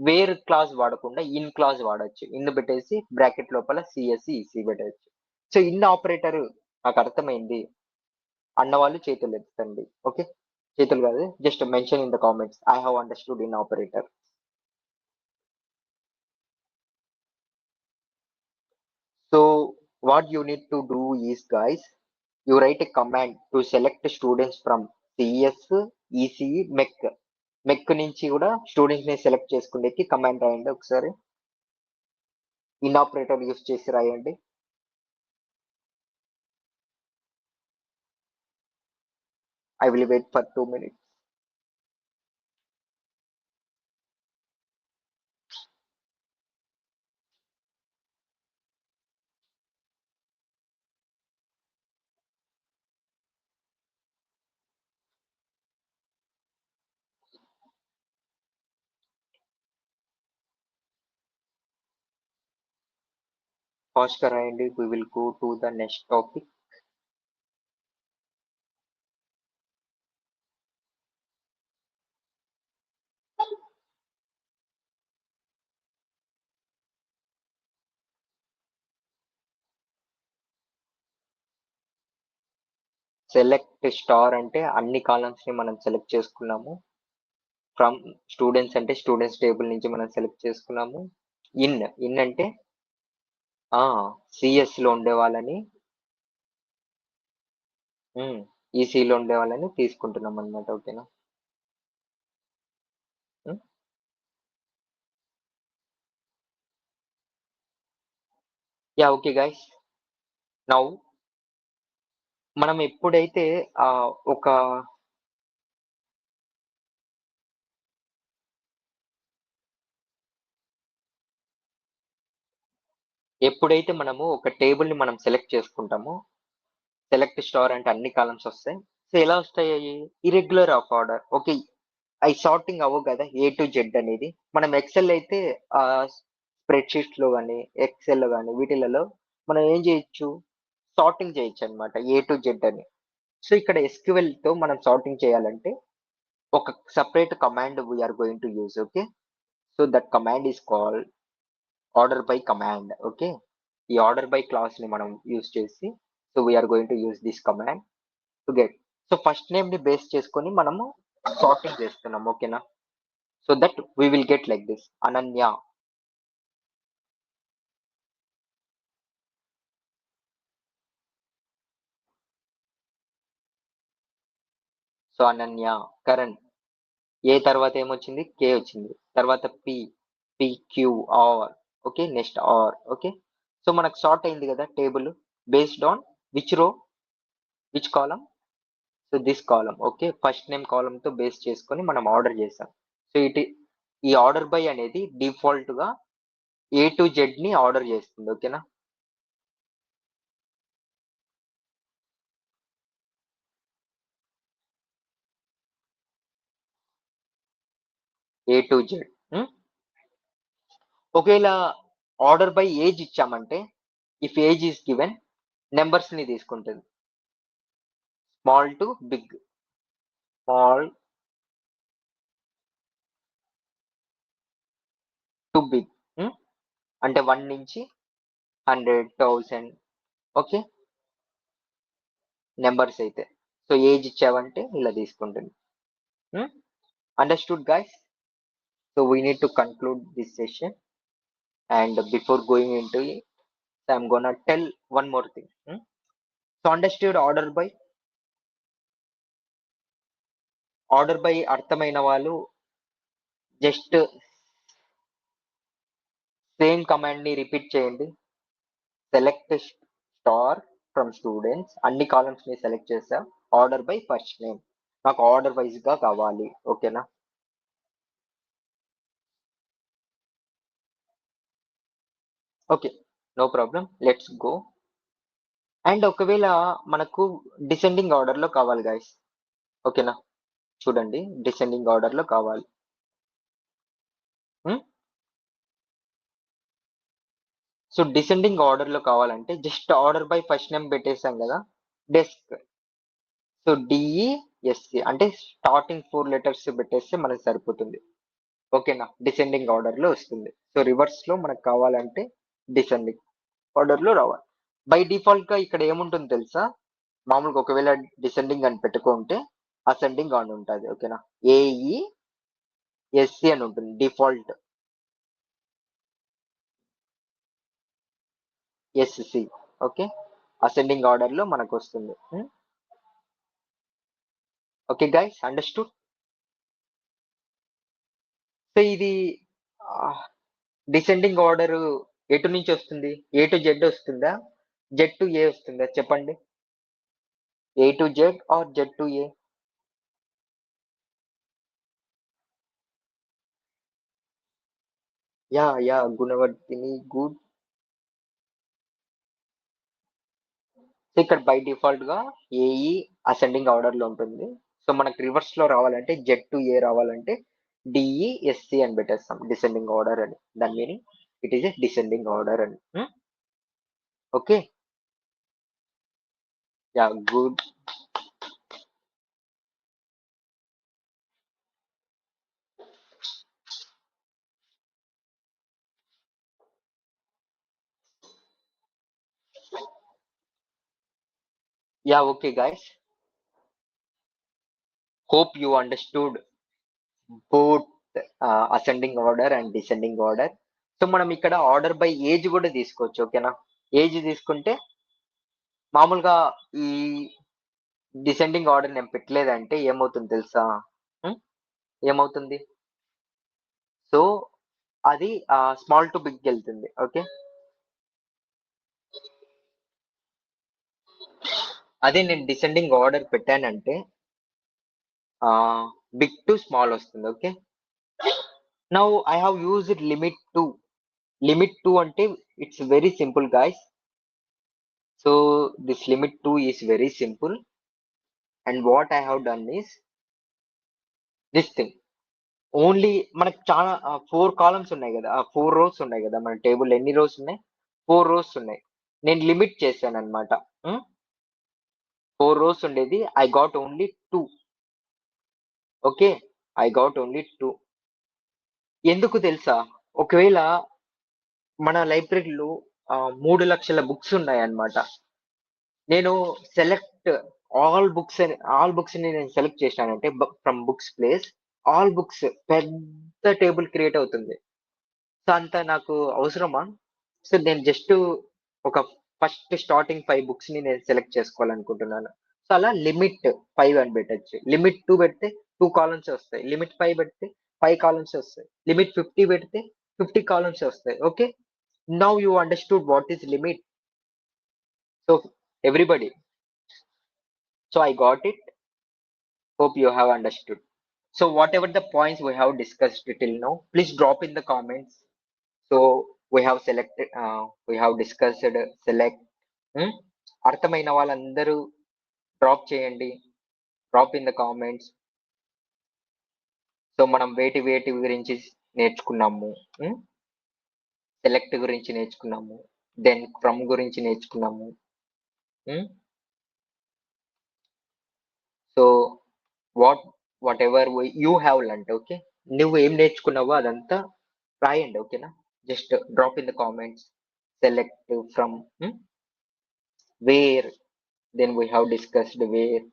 వేర్ క్లాజ్ వాడకుండా ఇన్ క్లాజ్ వాడొచ్చు. ఇన్ పెట్టేసి బ్రాకెట్ లోపల సిఎస్సి ఈసీ పెట్టచ్చు. సో ఇన్ ఆపరేటర్ నాకు అర్థమైంది అన్న వాళ్ళు చేతులు ఎత్తండి. ఓకే, చేతులు కాదు, just mention in the comments I have understood in operator. So what you need to do is guys, you write a command to select students from CS, ECE, mech. Mech నుంచి కూడా students ని select చేసుకునేకి command రాయండి ఒకసారి. In operator use చేసి రాయండి. I will wait for 2 minutes. Fast గా రాయండి. We will go to the next topic. Select star అంటే అన్ని కాలమ్స్ ని మనం సెలెక్ట్ చేసుకున్నాము. ఫ్రమ్ స్టూడెంట్స్ అంటే స్టూడెంట్స్ టేబుల్ నుంచి మనం సెలెక్ట్ చేసుకున్నాము. ఇన్ అంటే సిఎస్ లో ఉండే వాళ్ళని ఈసీలో ఉండే వాళ్ళని తీసుకుంటున్నాం అనమాట. ఓకేనా? Yeah okay guys. నౌ మనం ఎప్పుడైతే ఒక ఎప్పుడైతే మనము ఒక టేబుల్ ని మనం సెలెక్ట్ చేసుకుంటామో, సెలెక్ట్ స్టార్ అంటే అన్ని కాలమ్స్ వస్తాయి. సో ఎలా వస్తాయి అవి? Irregular of order. ఓకే, అవి సార్టింగ్ అవ్వవు కదా ఏ టు జెడ్ అనేది. మనం ఎక్సెల్ అయితే స్ప్రెడ్ షీట్స్ లో కానీ ఎక్సెల్ లో కానీ వీటిలలో మనం ఏం చేయొచ్చు, సార్టింగ్ చేయొచ్చు అనమాట ఏ టు జెడ్ అని. సో ఇక్కడ ఎస్క్యూఎల్ తో మనం సార్టింగ్ చేయాలంటే ఒక separate command we're going to use. Okay, so that command is called order by command. Okay, ఈ ఆర్డర్ బై క్లాస్ ని మనం యూజ్ చేసి, so we're going to use this command to get. So first name ని base చేసుకొని మనము sorting చేస్తున్నాం. ఓకేనా? So that we will get like this Ananya. So Ananya. Karan. ఏ తర్వాత ఏమొచ్చింది? కే వచ్చింది. తర్వాత P, PQ R. Okay, next R. Okay, so మనకు సార్ట్ అయింది కదా table based on which row, which column. So this column. Okay, first name column తో base చేసుకొని మనం ఆర్డర్ చేసాం. సో ఈ ఆర్డర్ బై అనేది డిఫాల్ట్ గా ఏ టు జెడ్ ని ఆర్డర్ చేస్తుంది. ఓకేనా? A to Z. ఒకవేళ ఆర్డర్ బై ఏజ్ ఇచ్చామంటే, if age is given, numbers ని తీసుకుంటుంది. Small to big. Small to big. అంటే 1 నుంచి 100, 1000. ఓకే, నెంబర్స్ అయితే. సో ఏజ్ ఇచ్చావంటే ఇలా తీసుకుంటుంది. Understood guys? So we need to conclude this session, and before going into it, so I'm gonna tell one more thing. So understood order by అర్థమైన వాళ్ళు just same command ని repeat చేయండి. Select star from students, అన్ని columns ని select చేసా. Order by first name, నాకు order wise గా కావాలి. ఓకేనా? Okay, no problem, let's go. And ఒకవేళ మనకు డిసెండింగ్ ఆర్డర్ లో కావాలి గైస్. ఓకేనా? చూడండి, డిసెండింగ్ ఆర్డర్ లో కావాలి. సో డిసెండింగ్ ఆర్డర్ లో కావాలంటే just order by first name పెట్టేసాం కదా, డెస్క్. సో డిఈఎస్సి అంటే స్టార్టింగ్ 4 లెటర్స్ పెట్టేస్తే మనకు సరిపోతుంది. ఓకేనా? డిసెండింగ్ ఆర్డర్ లో వస్తుంది. సో రివర్స్ లో మనకు కావాలంటే డిసెండింగ్ ఆర్డర్ లో రావాలి. బై డిఫాల్ట్ గా ఇక్కడ ఏముంటుంది తెలుసా? మామూలుగా ఒకవేళ డిసెండింగ్ అని పెట్టుకుంటే అసెండింగ్ అని ఉంటుంది. ఓకేనా? ఏఈఎస్సి అని ఉంటుంది default. SC. Okay, ascending order లో మనకు వస్తుంది. Okay guys, understood? సో ఇది డిసెండింగ్ ఆర్డర్ ఎటు నుంచి వస్తుంది? ఏ టు జెడ్ వస్తుందా, జెడ్ టు ఏ వస్తుందా? చెప్పండి. A to Z or Z to A? Yeah yeah, Gunavarthini, good. So ఇక్కడ బై డిఫాల్ట్ గా ఏఈ అసెండింగ్ ఆర్డర్ లో ఉంటుంది. సో మనకు రివర్స్ లో రావాలంటే జెడ్ టు ఏ రావాలంటే డిఈఎస్సి అని పెట్టేస్తాం, డిసెండింగ్ ఆర్డర్ అని. దాని meaning it is a descending order అని. Okay, yeah, good. Yeah okay guys. Hope you understood both ascending order and descending order. So మనం ఇక్కడ ఆర్డర్ బై ఏజ్ కూడా తీసుకోవచ్చు. ఓకేనా? ఏజ్ తీసుకుంటే మామూలుగా ఈ డిసెండింగ్ ఆర్డర్ నేను పెట్టలేదంటే ఏమవుతుంది తెలుసా? ఏమవుతుంది? సో అది స్మాల్ టు బిగ్ వెళ్తుంది. ఓకే, అదే నేను డిసెండింగ్ ఆర్డర్ పెట్టానంటే బిగ్ టు స్మాల్ వస్తుంది. Okay, now I have used limit 2. Limit 2 అంటే it's very simple guys. So this limit 2 is very simple, and what I have done is this thing. Only మనకు చాలా 4 columns ఉన్నాయి కదా, 4 rose ఉన్నాయి కదా. మన table ఎన్ని రోస్ ఉన్నాయి? 4 రోస్ ఉన్నాయి. నేను లిమిట్ చేశాను అనమాట. 4 రోస్ ఉండేది, I got only 2. Okay, I got only 2. ఎందుకు తెలుసా? ఒకవేళ మన లైబ్రరీలో 3 లక్షల బుక్స్ ఉన్నాయన్నమాట. నేను సెలెక్ట్ ఆల్ బుక్స్ ని నేను సెలెక్ట్ చేశానంటే from books place all books పెద్ద టేబుల్ క్రియేట్ అవుతుంది. సో అంత నాకు అవసరమా? సో నేను జస్ట్ ఒక ఫస్ట్ స్టార్టింగ్ 5 బుక్స్ ని నేను సెలెక్ట్ చేసుకోవాలనుకుంటున్నాను. సో అలా లిమిట్ 5 అని పెట్టచ్చు. లిమిట్ 2 పెడితే 2 కాలమ్స్ వస్తాయి. లిమిట్ 5 పెడితే 5 కాలమ్స్ వస్తాయి. లిమిట్ 50 పెడితే 50 కాలమ్స్ వస్తాయి. Okay, now you understood what is limit. So everybody, so I got it. Hope you have understood. So whatever the points we have discussed till now, please drop in the comments. So we have selected, we have discussed select. అర్థమైన వాళ్ళందరూ drop చేయండి, drop in the comments. So మనం వేటి గురించి నేర్చుకున్నాము. Select గురించి నేర్చుకున్నాము, then from గురించి నేర్చుకున్నాము. So whatever you have learned. Okay, నువ్వు ఏం నేర్చుకున్నావో అదంతా రాయండి. ఓకేనా? Just drop in the comments. Select from, where, then we have discussed where,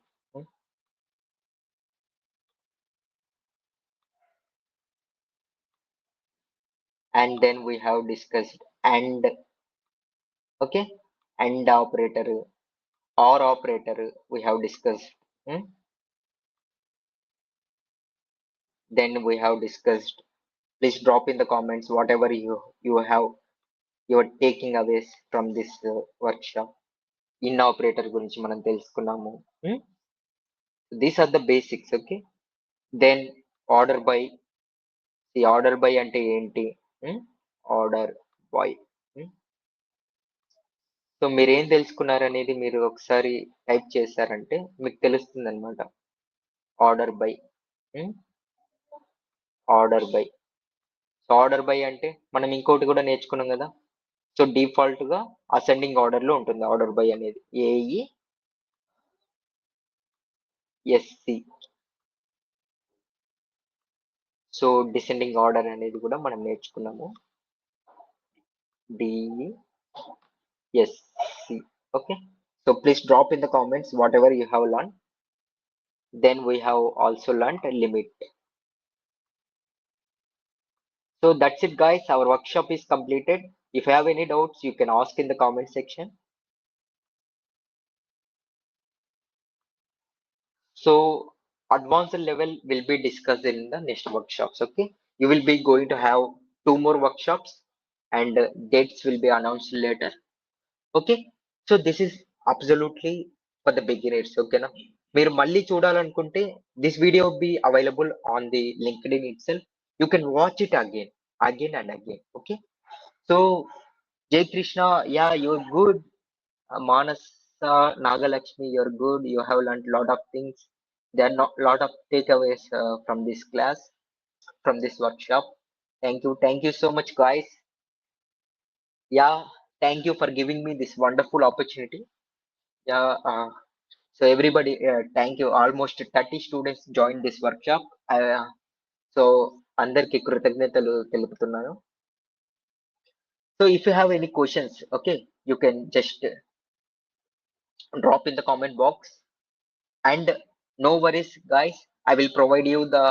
and then we have discussed and. Okay, and operator or operator we have discussed. Then we have discussed. Please drop in the comments whatever you are taking away from this workshop. In operator గురించి మనం తెలుసుకున్నాము. These are the basics. Okay, then order by. The order by అంటే ఏంటి? Order by. So మీరేం తెలుసుకున్నారనేది మీరు ఒకసారి type చేశారంటే మీకు తెలుస్తుంది అనమాట. Order by, order by. So order by అంటే మనం ఇంకోటి కూడా నేర్చుకున్నాం కదా. సో డిఫాల్ట్ గా అసెండింగ్ ఆర్డర్ లో ఉంటుంది ఆర్డర్ బై అనేది. AESC. సో డిసెండింగ్ ఆర్డర్ అనేది కూడా మనం నేర్చుకున్నాము. DESC. Okay, so please drop in the comments whatever you have learned. Then we have also learned a limit. So that's it guys, our workshop is completed. If you have any doubts you can ask in the comment section. So advanced level will be discussed in the next workshops. Okay, you will be going to have 2 more workshops and dates will be announced later. Okay, so this is absolutely for the beginners. Okay na, మీరు మళ్ళీ చూడాలనుకుంటే this video will be available on the LinkedIn itself. You can watch it again and again. Okay, so Jai Krishna, yeah, you're good. Manasa, Nagalakshmi, you're good. You have learned a lot of things. There are not lot of takeaways from this class, from this workshop. Thank you so much, guys. Yeah, thank you for giving me this wonderful opportunity. Yeah, so everybody, thank you. Almost 30 students joined this workshop. So అందరికి కృతజ్ఞతలు తెలుపుతున్నాను. So if you have any questions, okay, you can just drop in the comment box. And no worries guys, I will provide you the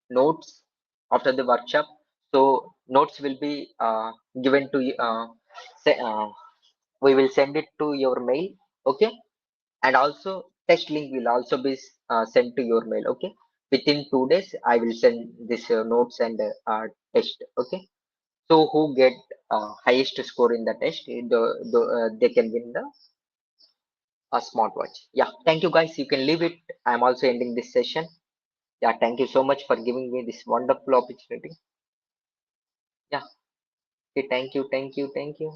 notes after the workshop. So notes will be given to you. We will send it to your mail. Okay, and also test link will also be sent to your mail. Okay, within 2 days I will send this notes and test. Okay, so who get highest score in the test, they can win the a smartwatch. Yeah, thank you guys, you can leave it. I'm also ending this session. Yeah, thank you so much for giving me this wonderful opportunity. Yeah, okay, thank you, thank you, thank you.